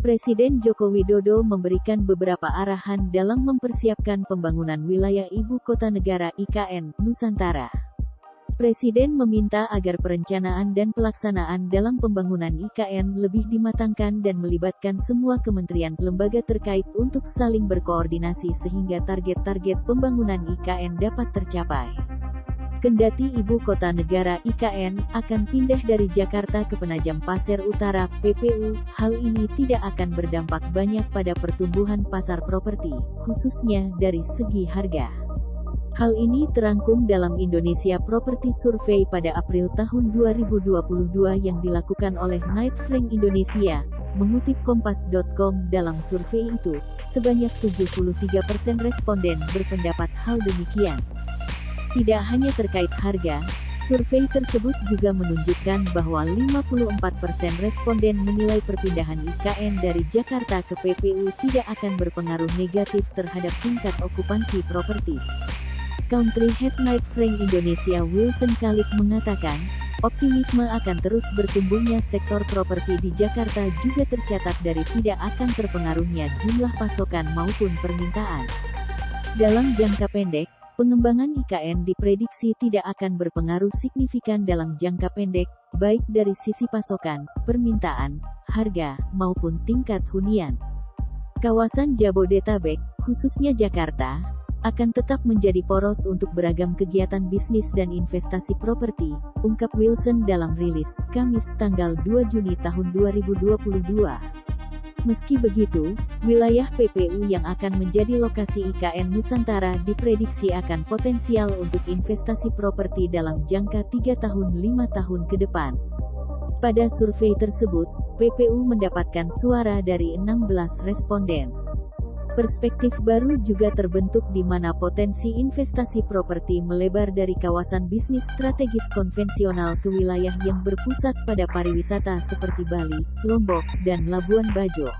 Presiden Joko Widodo memberikan beberapa arahan dalam mempersiapkan pembangunan wilayah ibu kota negara (IKN) Nusantara. Presiden meminta agar perencanaan dan pelaksanaan dalam pembangunan IKN lebih dimatangkan dan melibatkan semua kementerian lembaga terkait untuk saling berkoordinasi sehingga target-target pembangunan IKN dapat tercapai. Kendati ibu kota negara (IKN) akan pindah dari Jakarta ke Penajam Pasir Utara (PPU), hal ini tidak akan berdampak banyak pada pertumbuhan pasar properti, khususnya dari segi harga. Hal ini terangkum dalam Indonesia Property Survey pada April tahun 2022 yang dilakukan oleh Knight Frank Indonesia. Mengutip Kompas.com, dalam survei itu, sebanyak 73% responden berpendapat hal demikian. Tidak hanya terkait harga, survei tersebut juga menunjukkan bahwa 54% responden menilai perpindahan IKN dari Jakarta ke PPU tidak akan berpengaruh negatif terhadap tingkat okupansi properti. Country Head Knight Frank Indonesia Wilson Khalid mengatakan, optimisme akan terus bertumbuhnya sektor properti di Jakarta juga tercatat dari tidak akan terpengaruhnya jumlah pasokan maupun permintaan. Dalam jangka pendek, pengembangan IKN diprediksi tidak akan berpengaruh signifikan dalam jangka pendek, baik dari sisi pasokan, permintaan, harga, maupun tingkat hunian. Kawasan Jabodetabek, khususnya Jakarta, akan tetap menjadi poros untuk beragam kegiatan bisnis dan investasi properti, ungkap Wilson dalam rilis, Kamis tanggal 2 Juni tahun 2022. Meski begitu, wilayah PPU yang akan menjadi lokasi IKN Nusantara diprediksi akan potensial untuk investasi properti dalam jangka 3 tahun 5 tahun ke depan. Pada survei tersebut, PPU mendapatkan suara dari 16 responden. Perspektif baru juga terbentuk di mana potensi investasi properti melebar dari kawasan bisnis strategis konvensional ke wilayah yang berpusat pada pariwisata seperti Bali, Lombok, dan Labuan Bajo.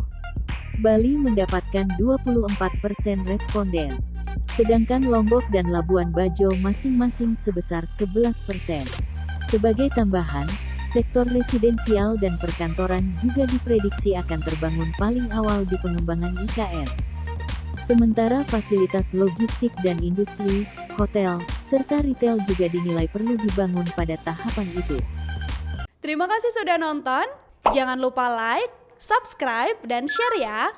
Bali mendapatkan 24% responden, sedangkan Lombok dan Labuan Bajo masing-masing sebesar 11%. Sebagai tambahan, sektor residensial dan perkantoran juga diprediksi akan terbangun paling awal di pengembangan IKN. Sementara fasilitas logistik dan industri, hotel, serta retail juga dinilai perlu dibangun pada tahapan itu. Terima kasih sudah nonton, jangan lupa like, subscribe, dan share ya!